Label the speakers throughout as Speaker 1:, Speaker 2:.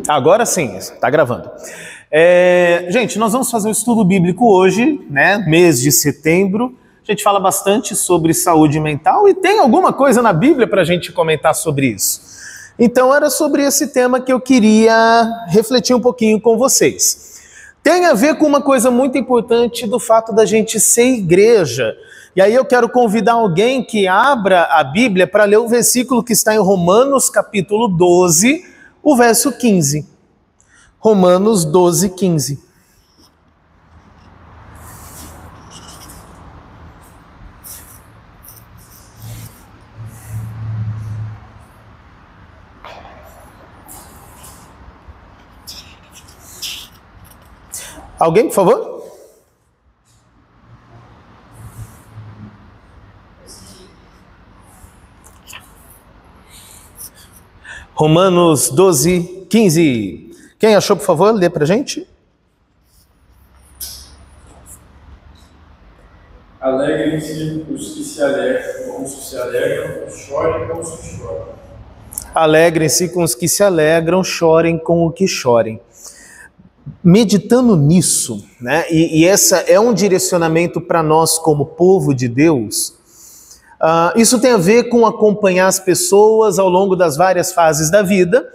Speaker 1: Agora sim, está gravando. Gente, nós vamos fazer um estudo bíblico hoje, né? Mês de setembro. A gente fala bastante sobre saúde mental e tem alguma coisa na Bíblia para a gente comentar sobre isso. Então era sobre esse tema que eu queria refletir um pouquinho com vocês. Tem a ver com uma coisa muito importante do fato da gente ser igreja. E aí eu quero convidar alguém que abra a Bíblia para ler o versículo que está em Romanos capítulo 12, o verso 15. Romanos 12, 15. Alguém, por favor? Romanos 12, 15. Quem achou, por favor, lê pra gente.
Speaker 2: Alegrem-se os que se alegram, chorem com os que choram.
Speaker 1: Alegrem-se com os que se alegram, chorem com os que chorem. Meditando nisso, né, e essa é um direcionamento para nós como povo de Deus, isso tem a ver com acompanhar as pessoas ao longo das várias fases da vida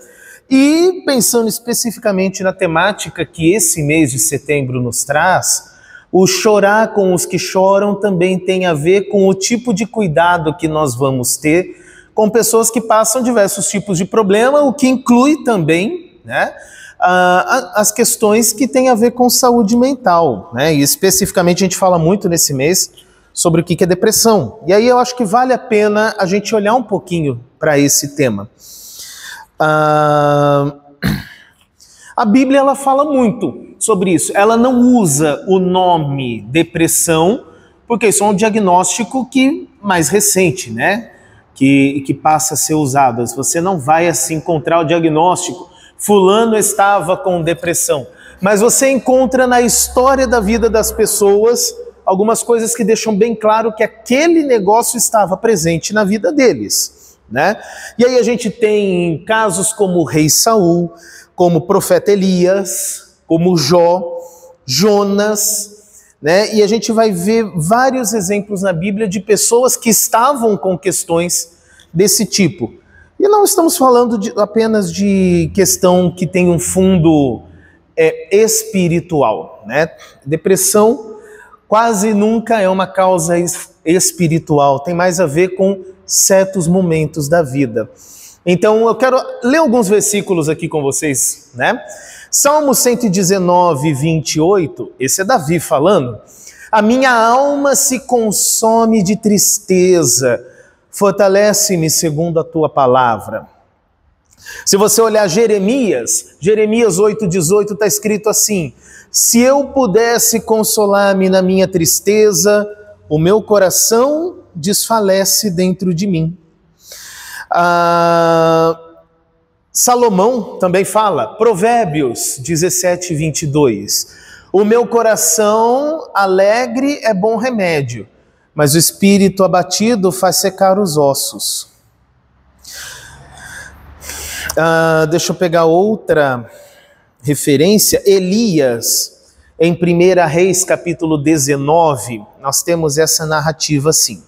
Speaker 1: e pensando especificamente na temática que esse mês de setembro nos traz, o chorar com os que choram também tem a ver com o tipo de cuidado que nós vamos ter com pessoas que passam diversos tipos de problema, o que inclui também, né, as questões que têm a ver com saúde mental, né? E especificamente a gente fala muito nesse mês sobre o que é depressão. E aí eu acho que vale a pena a gente olhar um pouquinho para esse tema. A Bíblia ela fala muito sobre isso. Ela não usa o nome depressão, porque isso é um diagnóstico mais recente, né? Que passa a ser usado. Você não vai assim encontrar o diagnóstico fulano estava com depressão. Mas você encontra na história da vida das pessoas algumas coisas que deixam bem claro que aquele negócio estava presente na vida deles, né? E aí a gente tem casos como o rei Saul, como o profeta Elias, como Jó, Jonas, né? E a gente vai ver vários exemplos na Bíblia de pessoas que estavam com questões desse tipo. E não estamos falando apenas de questão que tem um fundo espiritual, né? Depressão quase nunca é uma causa espiritual, tem mais a ver com certos momentos da vida. Então eu quero ler alguns versículos aqui com vocês, né? Salmo 119, 28, esse é Davi falando. A minha alma se consome de tristeza, fortalece-me segundo a tua palavra. Se você olhar Jeremias 8,18 está escrito assim: se eu pudesse consolar-me na minha tristeza, o meu coração desfalece dentro de mim. Salomão também fala, Provérbios 17, 22. O meu coração alegre é bom remédio, mas o espírito abatido faz secar os ossos. Deixa eu pegar outra referência. Elias, em 1 Reis, capítulo 19, nós temos essa narrativa assim.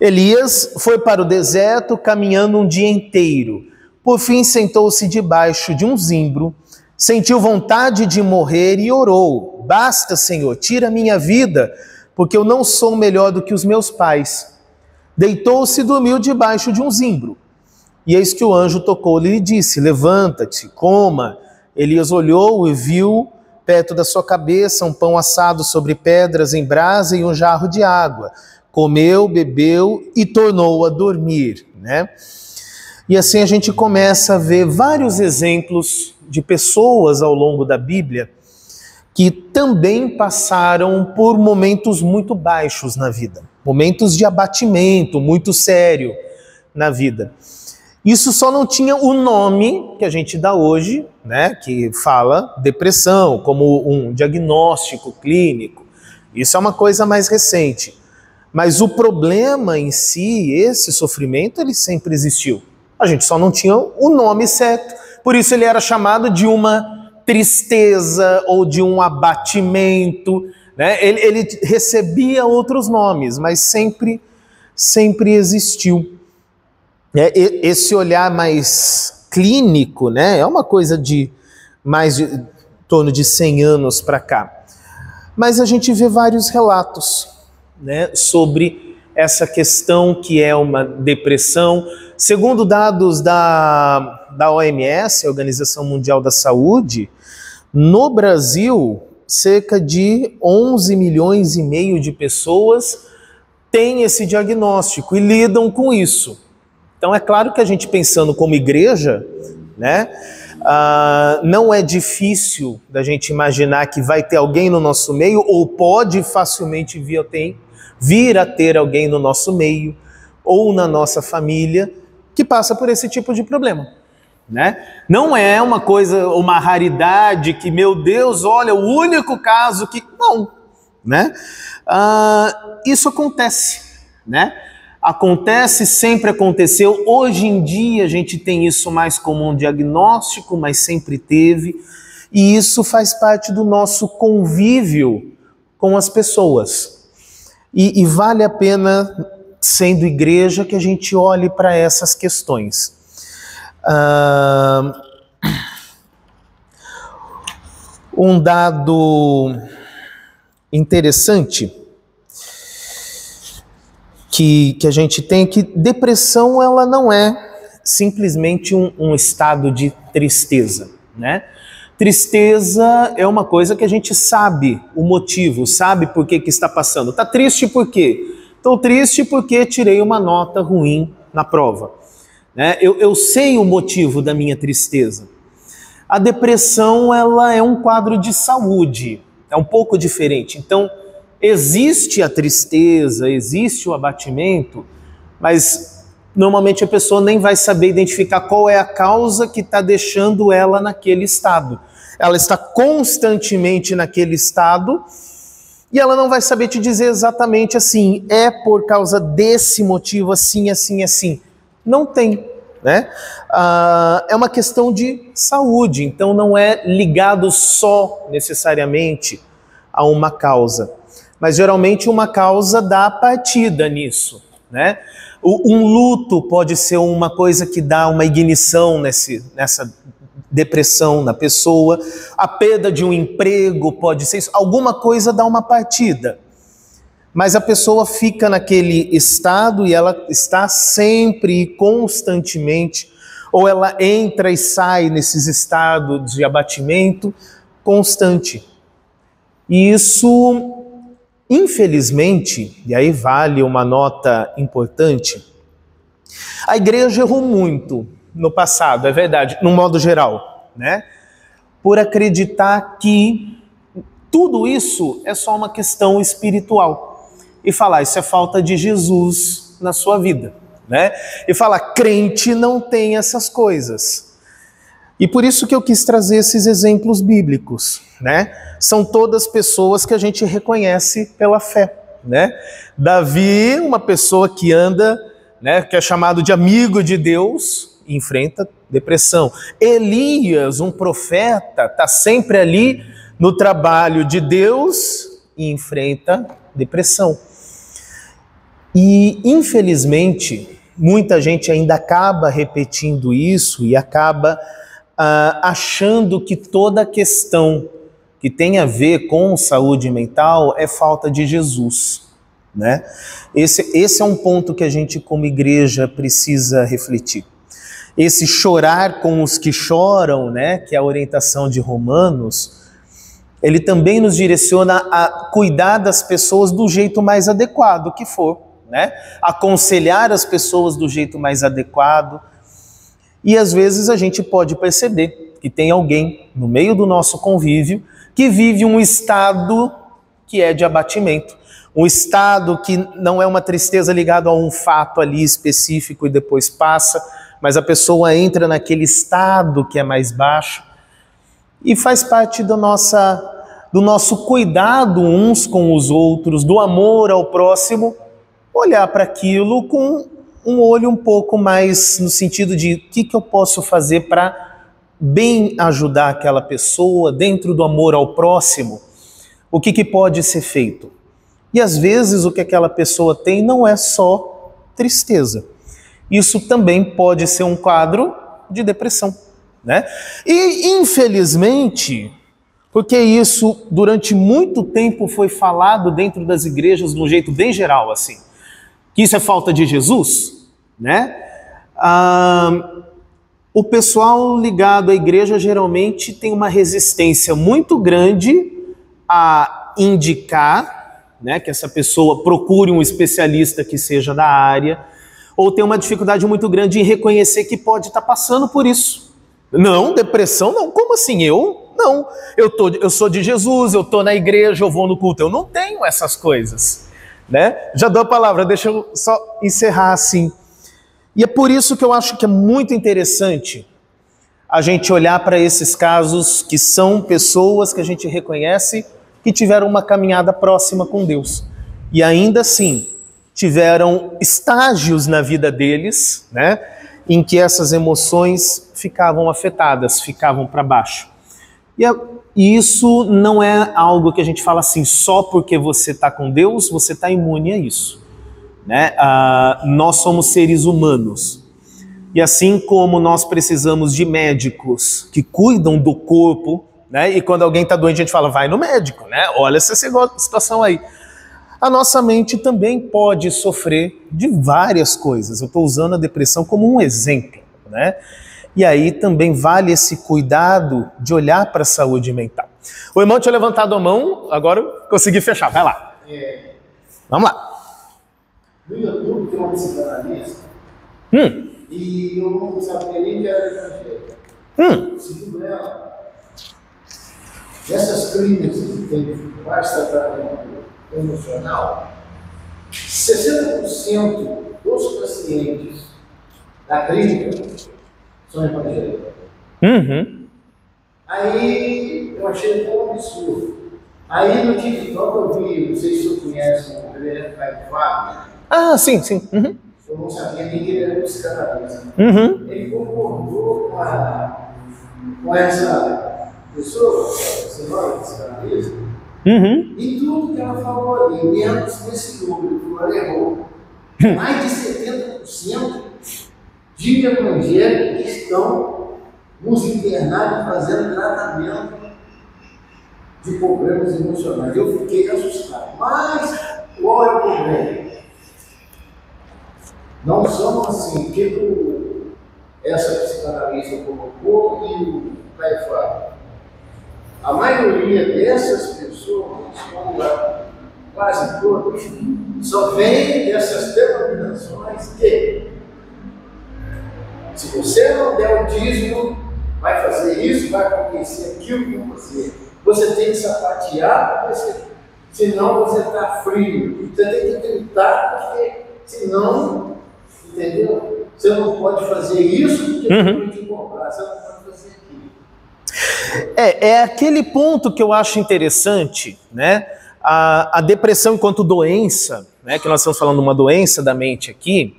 Speaker 1: Elias foi para o deserto caminhando um dia inteiro. Por fim, sentou-se debaixo de um zimbro, sentiu vontade de morrer e orou: basta, Senhor, tira minha vida, porque eu não sou melhor do que os meus pais. Deitou-se e dormiu debaixo de um zimbro. E eis que o anjo tocou-lhe e disse: levanta-te, coma. Elias olhou e viu perto da sua cabeça um pão assado sobre pedras em brasa e um jarro de água. Comeu, bebeu e tornou a dormir, né? E assim a gente começa a ver vários exemplos de pessoas ao longo da Bíblia que também passaram por momentos muito baixos na vida, momentos de abatimento muito sério na vida. Isso só não tinha o nome que a gente dá hoje, né, que fala depressão, como um diagnóstico clínico. Isso é uma coisa mais recente. Mas o problema em si, esse sofrimento, ele sempre existiu. A gente só não tinha o nome certo Por isso ele era chamado de uma tristeza ou de um abatimento, né? Ele recebia outros nomes, mas sempre existiu. Esse olhar mais clínico, né, é uma coisa de mais de em torno de 100 anos para cá. Mas a gente vê vários relatos, né, sobre essa questão que é uma depressão. Segundo dados da OMS, a Organização Mundial da Saúde, no Brasil, cerca de 11 milhões e meio de pessoas têm esse diagnóstico e lidam com isso. Então é claro que a gente pensando como igreja, né, não é difícil da gente imaginar que vai ter alguém no nosso meio, ou pode facilmente vir a ter alguém no nosso meio, ou na nossa família, que passa por esse tipo de problema, né? Não é uma coisa, uma raridade que, meu Deus, olha, o único caso que... Não, né? Isso acontece, né? Acontece, sempre aconteceu. Hoje em dia a gente tem isso mais como um diagnóstico, mas sempre teve. E isso faz parte do nosso convívio com as pessoas. E vale a pena, sendo igreja, que a gente olhe para essas questões. Um dado interessante que a gente tem que depressão ela não é simplesmente um estado de tristeza, né? Tristeza é uma coisa que a gente sabe o motivo, sabe por que está passando. Está triste por quê? Estou triste porque tirei uma nota ruim na prova, né? Eu sei o motivo da minha tristeza. A depressão ela é um quadro de saúde, é um pouco diferente. Então, existe a tristeza, existe o abatimento, mas normalmente a pessoa nem vai saber identificar qual é a causa que está deixando ela naquele estado. Ela está constantemente naquele estado e ela não vai saber te dizer exatamente assim, é por causa desse motivo, assim, assim, assim. Não tem, né? É uma questão de saúde, então não é ligado só necessariamente a uma causa. Mas geralmente uma causa dá partida nisso, né? Um luto pode ser uma coisa que dá uma ignição nessa depressão na pessoa. A perda de um emprego pode ser isso. Alguma coisa dá uma partida. Mas a pessoa fica naquele estado e ela está sempre e constantemente, ou ela entra e sai nesses estados de abatimento constante. E isso... Infelizmente, e aí vale uma nota importante, a igreja errou muito no passado, é verdade, no modo geral, né? Por acreditar que tudo isso é só uma questão espiritual. E falar, isso é falta de Jesus na sua vida, né? E falar, crente não tem essas coisas. E por isso que eu quis trazer esses exemplos bíblicos, né? São todas pessoas que a gente reconhece pela fé, né? Davi, uma pessoa que anda, né, que é chamado de amigo de Deus, enfrenta depressão. Elias, um profeta, está sempre ali no trabalho de Deus e enfrenta depressão. E, infelizmente, muita gente ainda acaba repetindo isso e acaba achando que toda questão que tem a ver com saúde mental é falta de Jesus, né? Esse é um ponto que a gente como igreja precisa refletir. Esse chorar com os que choram, né, que é a orientação de Romanos, ele também nos direciona a cuidar das pessoas do jeito mais adequado que for, né? Aconselhar as pessoas do jeito mais adequado. E às vezes a gente pode perceber que tem alguém no meio do nosso convívio que vive um estado que é de abatimento, um estado que não é uma tristeza ligada a um fato ali específico e depois passa, mas a pessoa entra naquele estado que é mais baixo e faz parte do nosso cuidado uns com os outros, do amor ao próximo, olhar para aquilo com um olho um pouco mais no sentido de o que eu posso fazer para bem ajudar aquela pessoa, dentro do amor ao próximo, o que pode ser feito? E às vezes o que aquela pessoa tem não é só tristeza. Isso também pode ser um quadro de depressão, né? E infelizmente, porque isso durante muito tempo foi falado dentro das igrejas de um jeito bem geral, assim, que isso é falta de Jesus, né? O pessoal ligado à igreja geralmente tem uma resistência muito grande a indicar, né, que essa pessoa procure um especialista que seja da área, ou tem uma dificuldade muito grande em reconhecer que pode estar passando por isso. Não, depressão não, como assim? Não, eu sou de Jesus, eu estou na igreja, eu vou no culto, eu não tenho essas coisas, né? Já dou a palavra, deixa eu só encerrar assim. E é por isso que eu acho que é muito interessante a gente olhar para esses casos que são pessoas que a gente reconhece que tiveram uma caminhada próxima com Deus. E ainda assim, tiveram estágios na vida deles, né, em que essas emoções ficavam afetadas, ficavam para baixo. E isso não é algo que a gente fala assim, só porque você está com Deus, você está imune a isso, né? Nós somos seres humanos. E assim como nós precisamos de médicos que cuidam do corpo, né? E quando alguém está doente, a gente fala, vai no médico, né? Olha essa situação aí. A nossa mente também pode sofrer de várias coisas. Eu estou usando a depressão como um exemplo, né? E aí também vale esse cuidado de olhar para a saúde mental. O irmão tinha levantado a mão, agora eu consegui fechar. Vai lá. Vamos lá.
Speaker 3: No YouTube tem uma psicanalista e eu não sabia nem que era evangélica. Segundo ela, essas clínicas que tem mais tratamento emocional, 60% dos pacientes da clínica são evangélicos. Aí eu achei tão absurdo. Aí no TikTok eu vi, não sei se você conhece o Reverendo Caio Fábio.
Speaker 1: Sim.
Speaker 3: Eu não sabia nem que ele era psicanalista. Ele concordou com essa pessoa, senhora psicanalista, e tudo que ela falou ali, menos desse número que ela errou. Mais de 70% de evangélicos que estão nos internados fazendo tratamento de problemas emocionais. Eu fiquei assustado. Mas qual é o problema? Não são assim, que essa psicanalista colocou e o Caio Fábio. A maioria dessas pessoas, quase todas, só vem dessas denominações que, se você não der o dízimo, vai fazer isso, vai acontecer aquilo com você. Você tem que sapatear, senão você está frio. Você tem que tentar, porque senão, entendeu? Você não pode fazer isso porque não te comprar, você não pode fazer aquilo.
Speaker 1: É aquele ponto que eu acho interessante, né? A depressão enquanto doença, né? Que nós estamos falando de uma doença da mente aqui,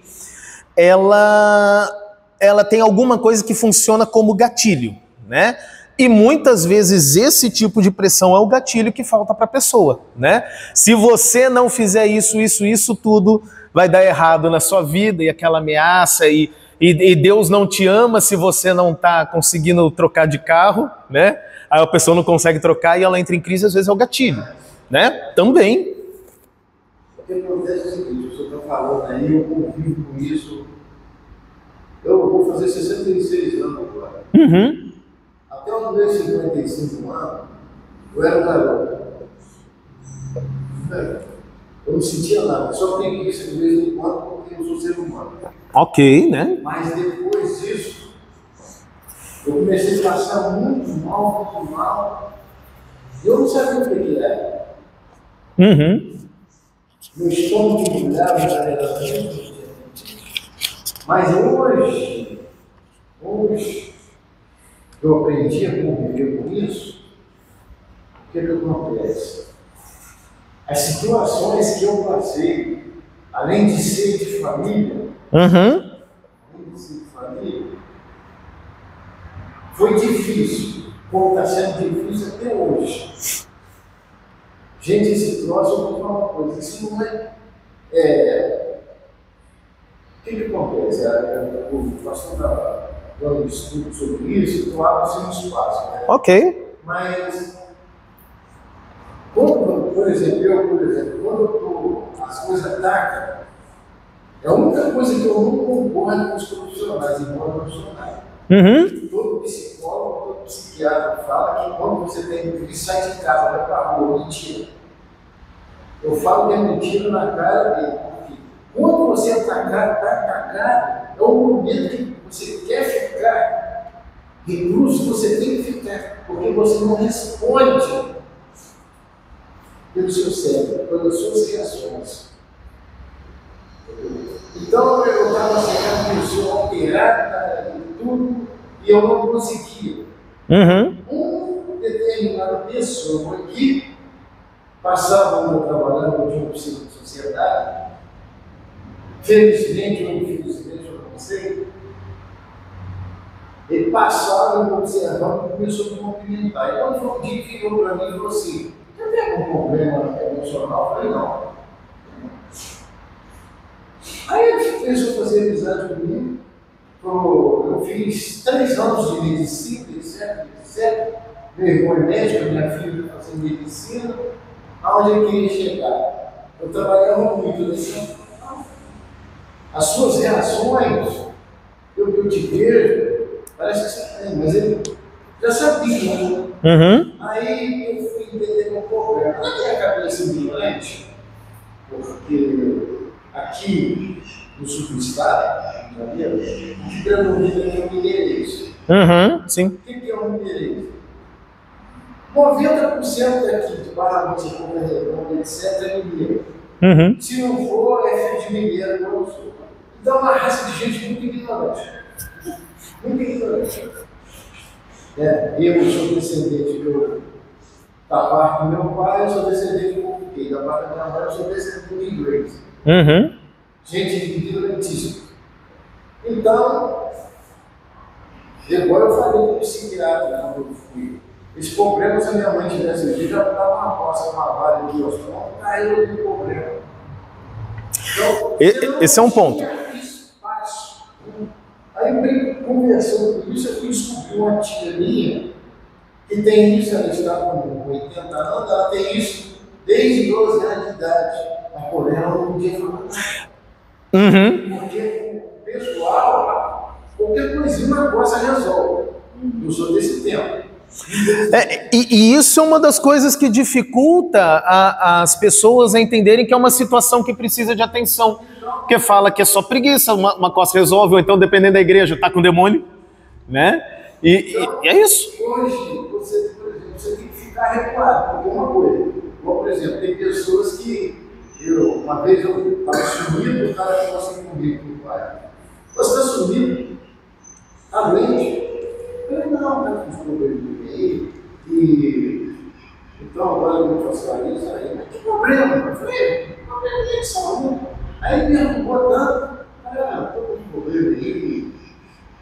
Speaker 1: ela tem alguma coisa que funciona como gatilho, né? E muitas vezes esse tipo de pressão é o gatilho que falta para a pessoa, né? Se você não fizer isso tudo vai dar errado na sua vida, e aquela ameaça, e Deus não te ama se você não está conseguindo trocar de carro, né? Aí a pessoa não consegue trocar e ela entra em crise, às vezes é o gatilho, né? Também.
Speaker 3: O que acontece é o seguinte, o senhor está falando aí, eu convivo com isso. Eu vou fazer 66 anos agora. Até os meus 55 anos, eu era um garoto. Eu não sentia nada, só preguiça de vez em quando, porque eu sou ser humano.
Speaker 1: Ok, né?
Speaker 3: Mas depois disso, eu comecei a passar muito mal. Eu não sabia o que era. Meu estômago me olhava verdadeiramente. Mas hoje, eu aprendi a conviver com isso. O que acontece? As situações que eu passei, além de ser de família, foi difícil, como está sendo difícil até hoje. Gente, esse troço, eu vou falar uma coisa, isso não é... O que acontece? O pastor está dando um estudo sobre isso, então abre um espaço. Né?
Speaker 1: Ok.
Speaker 3: Mas, quando, por exemplo, quando as coisas atacam, é a única coisa que eu não concordo com os profissionais, embora eu não sou nada. Todo psicólogo, todo psiquiatra fala que quando você tem que sair de casa, vai para a rua, mentira. Eu falo que é mentira na cara dele. Porque quando você está atacado, é o momento que você quer ficar recluso, você tem que ficar, porque você não responde pelo seu cérebro, pelas suas reações. Então eu estava sendo pessoa alterada e tudo, e eu não conseguia. Uma determinada pessoa aqui passava o meu trabalhando de uma sociedade, felizmente ou infelizmente, eu não sei, ele passava me observando e começou a me cumprimentar. E quando foi um dia que virou para mim e falou assim: "Você tem algum problema emocional?" Eu falei: "Não." Aí ele começou a fazer amizade comigo. Eu fiz 3 anos de medicina, etc. Meu irmão é médico, minha filha está fazendo medicina. Aonde eu queria chegar? Eu trabalhava muito nesse campo. As suas reações, eu te vejo, parece que você tem, mas ele já sabia, né? Aí eu fui entender um problema. Na minha cabeça ignorante, porque aqui no sul do estado, no Rio de Janeiro, o que predomina é o mineirês.
Speaker 1: Sim.
Speaker 3: O que é o mineirês? 90% daqui de Barra de Ponta Redonda, etc., é mineiro. Se não for, é filho de mineiro, não sou. Então é uma raça de gente muito ignorante. Muito ignorante. Eu sou descendente da parte do meu pai, eu sou descendente de português. Da parte da minha mãe, eu sou descendente de inglês. Gente ignorantíssima. Então, agora eu falei com o psiquiatra quando eu fui. Esse problema, se a minha mãe tivesse aqui, já dava uma roça, uma vara aqui aos pontos, aí eu tenho problema. Então,
Speaker 1: esse é um ponto.
Speaker 3: Espaço. Aí, conversando com isso, eu fui descobrir uma tia minha que tem isso, ela está com 80 anos, ela tem isso desde 12 anos de idade. A ela não podia falar nada. Porque o pessoal, qualquer coisinha, uma coisa resolve. Eu sou desse tempo.
Speaker 1: E isso é uma das coisas que dificulta as pessoas a entenderem que é uma situação que precisa de atenção. Porque fala que é só preguiça, uma coisa resolve, ou então, dependendo da igreja, está com demônio, né? E é isso.
Speaker 3: Hoje, você, por exemplo, você tem que ficar recuado, porque uma coisa, por exemplo, tem pessoas que, uma vez eu estava sumido, o cara falou assim comigo, meu pai: "Você está sumido? Está doente?" Eu falei: "Não, está com os problemas do meio, e então agora eu vou passar isso aí." "Mas que problema?" Eu falei: "Problema de saúde." Aí ele me botando, estou com um problema aí,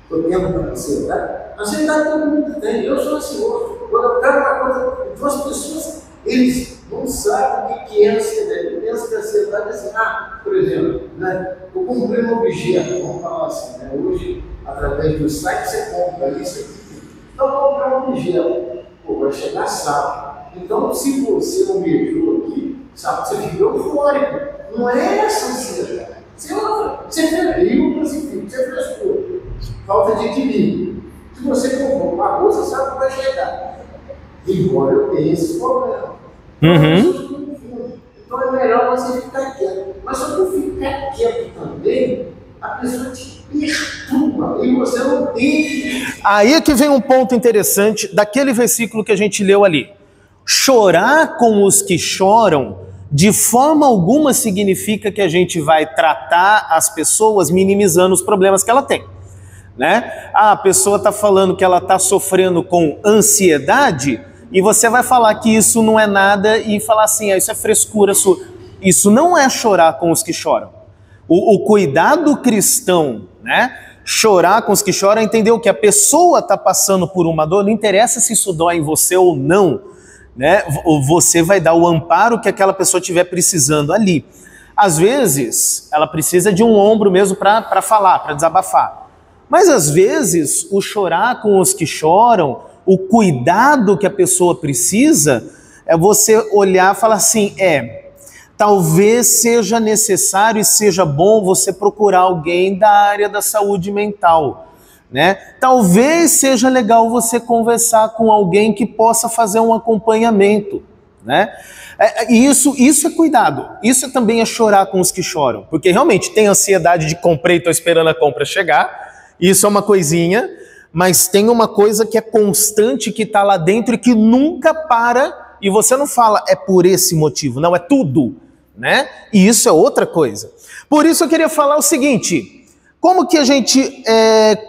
Speaker 3: estou tendo ansiedade. Ansiedade todo mundo tem, eu sou ansioso. Quando eu quero uma coisa, então as pessoas, eles não sabem o que é ansiedade. Eu penso que a ansiedade é assim, por exemplo, né, eu comprei um objeto, vamos falar assim, né, hoje, através do site, você compra isso aqui. Então, eu comprei um objeto, vai chegar sábado. Então, se você não beijou aqui, sabe, você fica eufórico. Não é essa ansiedade. Você feriu o crucifixo, você frescou. Falta de equilíbrio. Se você comprou uma arroz, você sabe que vai chegar. Embora eu tenha esse problema. Então é melhor você ficar quieto. Mas só que ficar quieto também, a pessoa te perturba e você não tem.
Speaker 1: Aí é que vem um ponto interessante daquele versículo que a gente leu ali. Chorar com os que choram de forma alguma significa que a gente vai tratar as pessoas minimizando os problemas que ela tem, né? A pessoa está falando que ela está sofrendo com ansiedade e você vai falar que isso não é nada e falar assim, isso é frescura sua. Isso não é chorar com os que choram. O cuidado cristão, né? Chorar com os que choram é entender que a pessoa está passando por uma dor, não interessa se isso dói em você ou não, né? Você vai dar o amparo que aquela pessoa estiver precisando ali. Às vezes, ela precisa de um ombro mesmo para falar, para desabafar. Mas às vezes, o chorar com os que choram, o cuidado que a pessoa precisa, é você olhar e falar assim, talvez seja necessário e seja bom você procurar alguém da área da saúde mental, né? Talvez seja legal você conversar com alguém que possa fazer um acompanhamento, né? Isso é cuidado, isso também é chorar com os que choram, porque realmente tem ansiedade de comprei, estou esperando a compra chegar, isso é uma coisinha, mas tem uma coisa que é constante, que está lá dentro e que nunca para, e você não fala, é por esse motivo, não, é tudo, né? E isso é outra coisa. Por isso eu queria falar o seguinte, como que a gente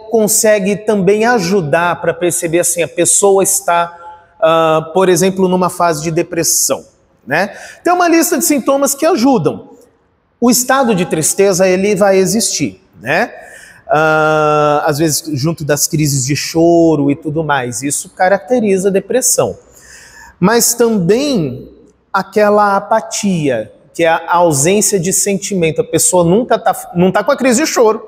Speaker 1: consegue também ajudar para perceber assim, a pessoa está, por exemplo, numa fase de depressão, né? Tem uma lista de sintomas que ajudam. O estado de tristeza, ele vai existir, né? Às vezes junto das crises de choro e tudo mais, isso caracteriza a depressão. Mas também aquela apatia, que é a ausência de sentimento. A pessoa não está com a crise de choro,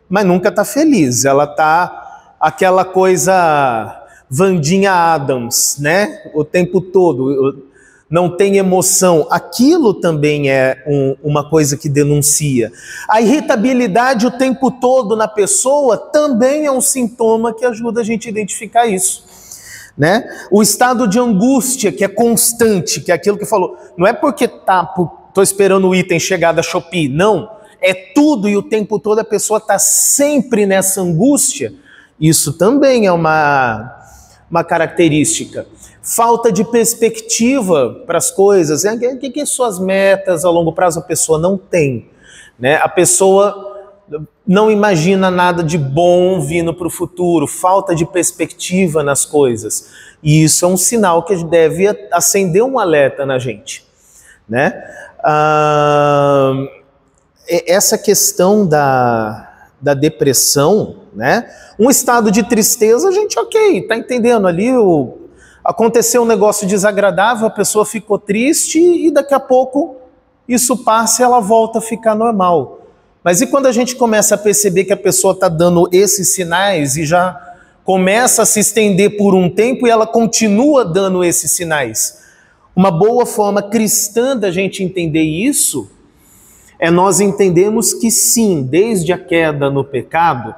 Speaker 1: mas nunca está feliz. Ela está aquela coisa Wandinha Adams, né? O tempo todo, não tem emoção. Aquilo também é uma coisa que denuncia. A irritabilidade o tempo todo na pessoa também é um sintoma que ajuda a gente a identificar isso, né? O estado de angústia, que é constante, que é aquilo que falou, não é porque estou esperando o item chegar da Shopee, não, é tudo e o tempo todo a pessoa está sempre nessa angústia, isso também é uma característica. Falta de perspectiva para as coisas, o que suas metas a longo prazo a pessoa não tem, né? A pessoa não imagina nada de bom vindo para o futuro, falta de perspectiva nas coisas. E isso é um sinal que deve acender um alerta na gente, né? Essa questão da depressão, né? Um estado de tristeza, a gente, tá entendendo ali, aconteceu um negócio desagradável, a pessoa ficou triste e daqui a pouco isso passa e ela volta a ficar normal. Mas e quando a gente começa a perceber que a pessoa está dando esses sinais e já começa a se estender por um tempo e ela continua dando esses sinais? Uma boa forma cristã da gente entender isso é nós entendermos que sim, desde a queda no pecado,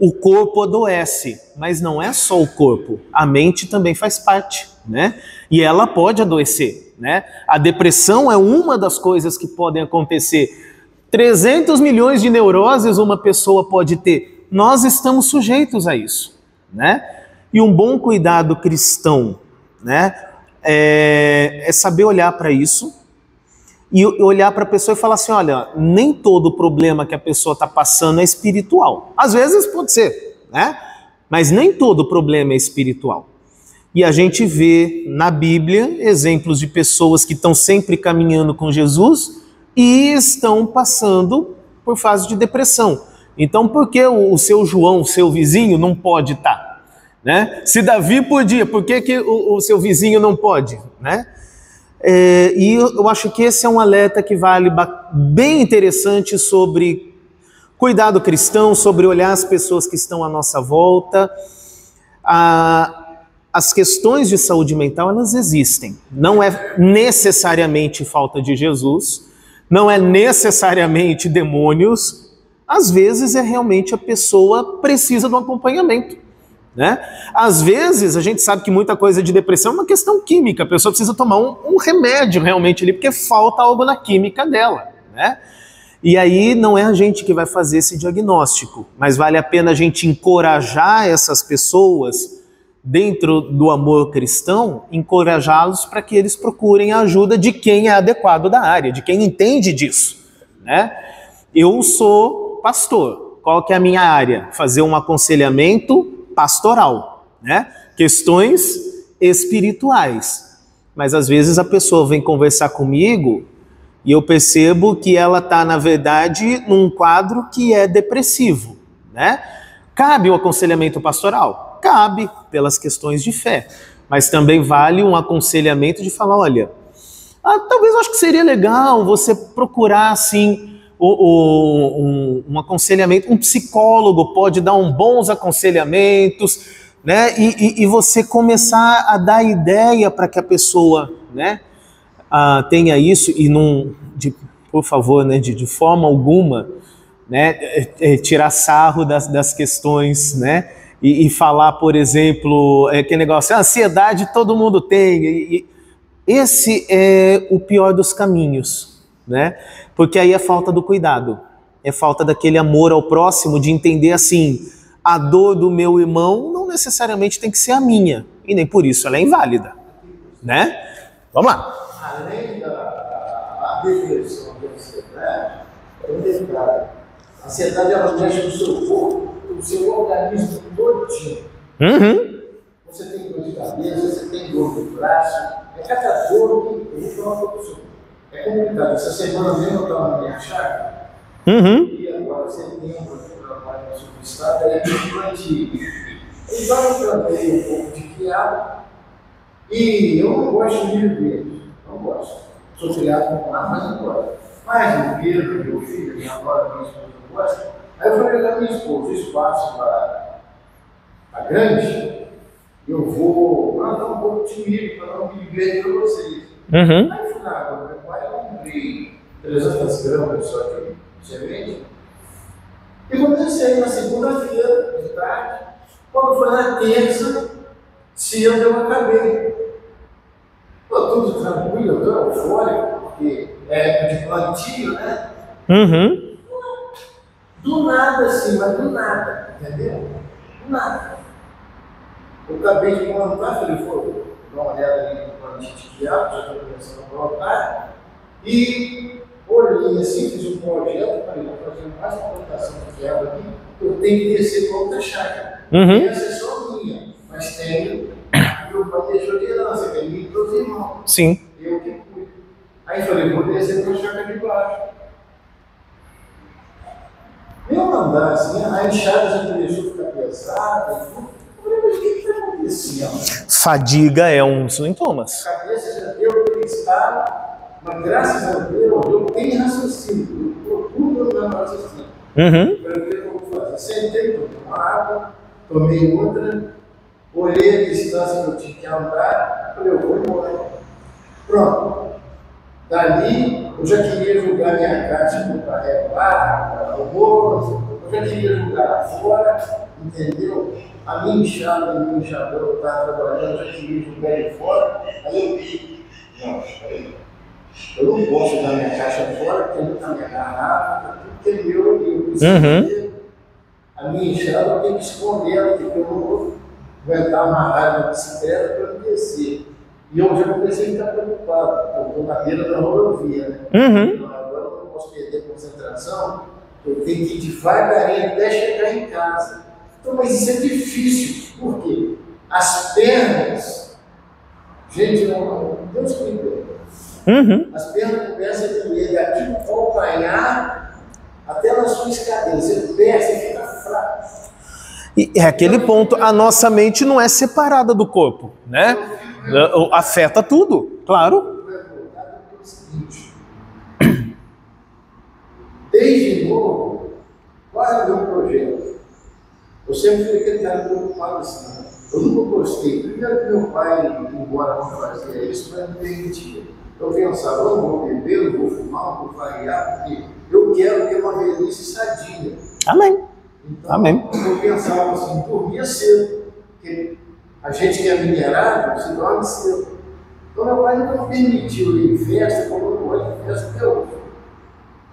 Speaker 1: o corpo adoece, mas não é só o corpo, a mente também faz parte, né? E ela pode adoecer, né? A depressão é uma das coisas que podem acontecer. 300 milhões de neuroses uma pessoa pode ter. Nós estamos sujeitos a isso, né? E um bom cuidado cristão, né? É saber olhar para isso e olhar para a pessoa e falar assim, olha, nem todo problema que a pessoa está passando é espiritual. Às vezes pode ser, né? Mas nem todo problema é espiritual. E a gente vê na Bíblia exemplos de pessoas que estão sempre caminhando com Jesus e estão passando por fase de depressão. Então, por que o seu João, o seu vizinho, não pode estar? Né? Se Davi podia, por que o seu vizinho não pode? Né? E eu acho que esse é um alerta que vale bem interessante sobre cuidado cristão, sobre olhar as pessoas que estão à nossa volta. As questões de saúde mental, elas existem. Não é necessariamente falta de Jesus, não é necessariamente demônios, às vezes é realmente a pessoa precisa de um acompanhamento, né? Às vezes a gente sabe que muita coisa de depressão é uma questão química, a pessoa precisa tomar um remédio realmente ali, porque falta algo na química dela, né? E aí não é a gente que vai fazer esse diagnóstico, mas vale a pena a gente encorajar essas pessoas dentro do amor cristão, encorajá-los para que eles procurem a ajuda de quem é adequado da área, de quem entende disso, né? Eu sou pastor, qual que é a minha área? Fazer um aconselhamento pastoral, né? Questões espirituais. Mas às vezes a pessoa vem conversar comigo e eu percebo que ela está, na verdade, num quadro que é depressivo, né? Cabe o aconselhamento pastoral? Cabe, pelas questões de fé. Mas também vale um aconselhamento de falar, olha, talvez eu acho que seria legal você procurar, assim, um aconselhamento. Um psicólogo pode dar bons aconselhamentos, né? E você começar a dar ideia para que a pessoa, né, tenha isso e não, por favor, né, de forma alguma, né, tirar sarro das questões, né, e falar, por exemplo, aquele negócio, a ansiedade todo mundo tem. Esse é o pior dos caminhos, né? Porque aí é falta do cuidado, é falta daquele amor ao próximo, de entender assim, a dor do meu irmão não necessariamente tem que ser a minha, e nem por isso ela é inválida, né? Vamos lá.
Speaker 3: Além da depressão da ansiedade, é um detalhe. A ansiedade, ela mexe no seu corpo, no seu organismo todinho.
Speaker 1: Uhum.
Speaker 3: Você tem dor de cabeça, você tem dor no braço, cada dor que eu vou falar para você. É complicado. Essa semana mesmo eu estava na minha chácara, e agora setembro, eu trabalho no sul do estado, aí a gente plantio. Então eu plantei um pouco de quiabo, e eu não gosto de milho verde, não gosto. Sou criado com mar, mas não gosto. Mas o Pedro, meu filho, minha avó, minha esposa não gosta. Aí eu falei para minha esposa, o espaço para grande, eu vou plantar um pouco de milho para dar um milho verde para vocês. Aí eu fui na água do meu pai, eu comprei 300 gramas só de semente. E comecei na segunda-feira, de tarde. Quando foi na terça, cedo eu acabei. Pô, tudo tranquilo, eu estou eufórico, porque é época de plantio, né? Do nada assim, mas do nada, entendeu? Do nada. Eu acabei de plantar, falei, vou dar uma olhada ali no plantio de quiabo, já estou começando a plantar. E olhei assim, fiz um projeto, falei, vou fazer mais uma plantação de quiabo aqui, eu tenho que descer para outra chácara. Essa é só minha, mas tem, meu pai deixou de herança, que é minha e meus irmãos.
Speaker 1: Sim.
Speaker 3: Eu que cuido. Aí falei, vou descer para a chácara de baixo. Eu andar assim, a enxada já começou a ficar pesada e tudo. Eu falei, mas o que está acontecendo?
Speaker 1: Fadiga é um dos sintomas.
Speaker 3: A cabeça já deu aquele estado, mas graças a Deus eu tenho raciocínio, eu procuro andar no raciocínio. Eu falei, o que eu vou fazer? Sentei, tomei uma água, tomei outra, olhei a distância que eu tinha que andar, falei, eu vou embora. Pronto. Dali, eu já queria jogar minha caixa no carrego lá, o bolo, eu já queria jogar lá fora, entendeu? A minha enxada, o meu enxador, eu estava trabalhando, eu já queria jogar ele fora. Aí eu vi, não, peraí, eu não posso jogar minha caixa fora, porque não está minha garrafa, tudo que é meu ali, eu preciso ter. A minha enxada eu tenho que esconder ela, porque eu não vou aguentar amarrar na bicicleta para eu descer. E eu já comecei a ficar preocupado, porque eu estou na beira da rodovia, né? Então, agora eu não posso perder a concentração, eu tenho que ir devagarinho até chegar em casa. Então, mas isso é difícil, por quê? As pernas, gente, Deus me perdoe. As pernas começam a doer daqui do calcanhar até na sua escadeira, você desce e fica fraco.
Speaker 1: E é aquele ponto, a nossa mente não é separada do corpo, né? Afeta tudo, claro.
Speaker 3: Desde novo, qual é o meu projeto? Eu sempre fui aquele cara preocupado assim. Eu nunca gostei. Primeiro que meu pai, embora não fazia isso, mas não permitia. Eu pensava, eu não vou beber, eu não vou fumar, eu vou variar, porque eu quero ter uma velhice sadia.
Speaker 1: Amém.
Speaker 3: Então,
Speaker 1: Amém.
Speaker 3: eu pensava assim, dormia cedo, porque a gente que é minerável, se dorme cedo. Então meu pai nunca permitiu ir em festa, como eu não gosto de festa até hoje.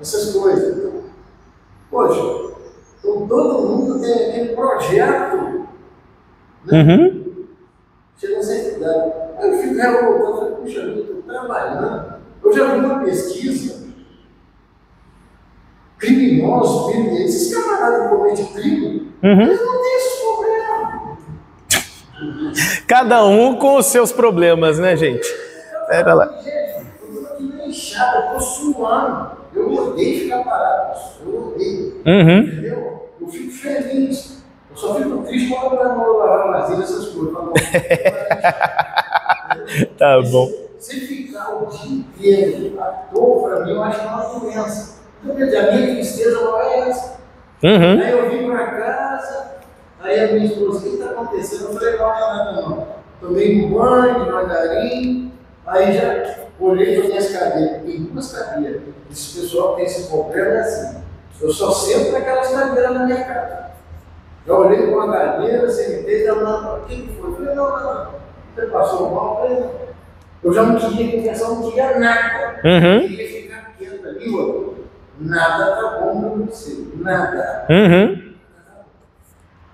Speaker 3: Essas coisas. Então, poxa, então todo mundo tem aquele projeto, né? Chega a ser idade. Aí eu fico revoltado, falei, puxa vida, estou trabalhando. Eu já vi uma pesquisa. Criminosos, esses camaradas que cometem crime, eles não têm esses problemas.
Speaker 1: Cada um com os seus problemas, né, gente? Pera lá.
Speaker 3: Gente, eu estou aqui na enxada, eu estou suando. Eu odeio ficar parado, eu odeio. Entendeu? Eu fico feliz. Eu Eu só fico triste quando eu vou lavar vasilha, essas coisas.
Speaker 1: Tá bom.
Speaker 3: Se ficar o dia inteiro à toa, para mim, eu acho que é uma doença. Então, quer dizer, a minha tristeza não é essa.
Speaker 1: Uhum.
Speaker 3: Aí eu vim para casa, aí a minha esposa, o que está acontecendo? Eu falei, não é nada não. Tomei um banho devagarinho, aí já olhei para minhas cadeiras, tem duas cadeiras. Esse pessoal tem esse problema assim. Eu só sento naquelas cadeiras na minha casa. Eu olhei para uma cadeira, sentei, o que foi? Eu falei, não. Você passou mal? Eu falei, não. Eu já não queria conversar, não queria nada.
Speaker 1: Uhum.
Speaker 3: Eu queria ficar quieto ali, ó. Nada tá bom para você, nada.
Speaker 1: Uhum.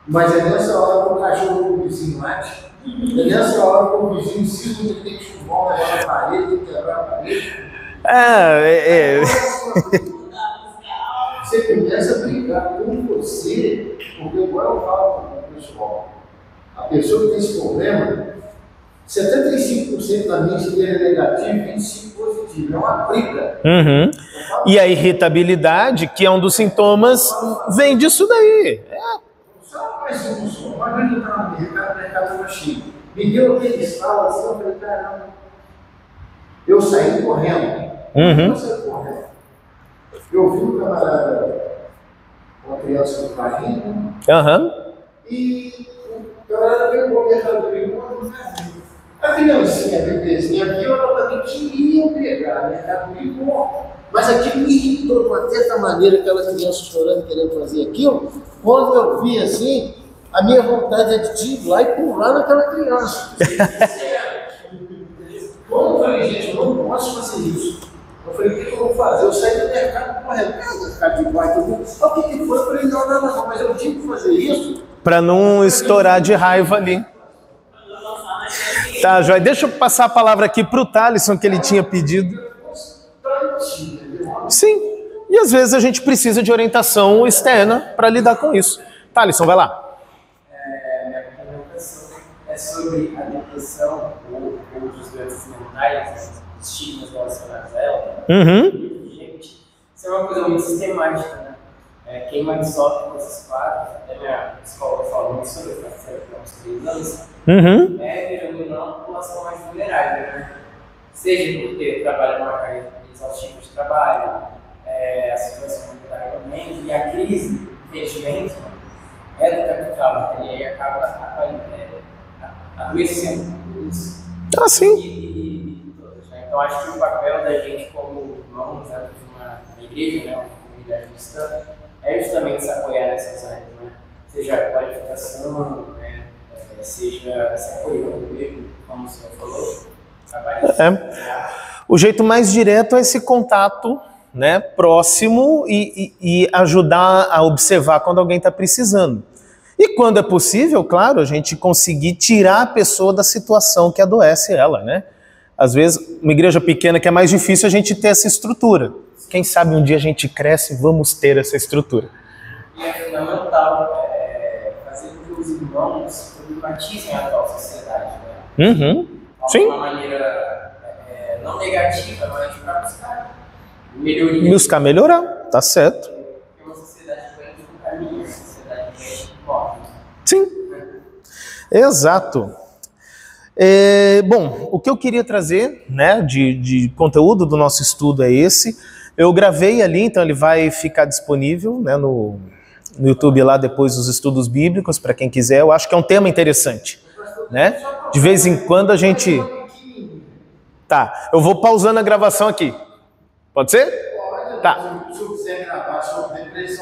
Speaker 3: Mas é nessa hora que o cachorro do vizinho late. É nessa hora que o vizinho cisma que tem que chuvar, levar a parede, tem que quebrar a parede. Você começa a brigar com você, porque agora eu falo com o pessoal. A pessoa que tem esse problema, 75% da mente dele é negativo e 25% positivo. É uma briga.
Speaker 1: Uhum. E a irritabilidade, que é um dos sintomas, vem disso daí.
Speaker 3: Só mais um só. Uma vez eu estava no mercado estava cheio. Me deu aquele estalo assim, eu falei, caramba. Eu saí correndo. Eu saí correndo. Eu vi um camarada, uma criança no carrinho, e o camarada pegou o mercadoria no carrinho. A criancinha, a bebezinha, viu, ela também queria pegar a mercadoria, mas aquilo me irritou de uma certa maneira, aquela criança chorando, querendo fazer aquilo. Quando eu vi assim, a minha vontade é de ir lá e pular naquela criança. Quando eu falei, gente, eu não posso fazer isso. Eu falei, o que eu vou fazer? Eu saí do mercado correndo, ficar de baixo. O que foi? Eu falei, não, mas eu tinha que fazer isso.
Speaker 1: Para não estourar de raiva ali. Tá, Joia. Deixa eu passar a palavra aqui para o Thalisson, que ele tinha pedido. Sim. E às vezes a gente precisa de orientação externa para lidar com isso. Thalisson, vai lá.
Speaker 4: Minha pergunta é sobre a depressão ou outros doenças mentais, estigmas relacionados a ela. Gente, isso é uma coisa muito sistemática, né? Quem mais sofre com esses quadros, até minha escola fala muito sobre isso, há uns 3 anos, virando ou não, a população mais vulnerável, né? Seja porque trabalha numa carga exaustiva de trabalho, a situação monetária também, e a crise de investimento é do capital, e aí acaba adoecendo isso.
Speaker 1: Ah, sim.
Speaker 4: Então, acho que o papel da gente como irmãos de uma igreja, né, uma comunidade cristã, é justamente se apoiar nessas áreas, né? Seja a qualificação, né, seja se apoiando mesmo, como o senhor falou, trabalhando.
Speaker 1: O jeito mais direto é esse contato, né, próximo e ajudar a observar quando alguém está precisando. E quando é possível, claro, a gente conseguir tirar a pessoa da situação que adoece ela, né? Às vezes, uma igreja pequena que é mais difícil a gente ter essa estrutura. Quem sabe um dia a gente cresce e vamos ter essa estrutura.
Speaker 4: E é fundamental fazer com que os irmãos problematizem a atual sociedade, né?
Speaker 1: Sim.
Speaker 4: De uma maneira não negativa, mas para buscar melhoria.
Speaker 1: Buscar melhorar, tá certo.
Speaker 4: Porque uma sociedade que vem no caminho, uma sociedade que morre.
Speaker 1: Sim, exato. Bom, o que eu queria trazer, né, de conteúdo do nosso estudo é esse. Eu gravei ali, então ele vai ficar disponível, né, no YouTube lá depois dos estudos bíblicos, para quem quiser. Eu acho que é um tema interessante, né? De vez em quando a gente... Tá, eu vou pausando a gravação aqui. Pode ser?
Speaker 3: Pode.
Speaker 1: Tá.
Speaker 3: Se eu quiser gravar sobre depressão,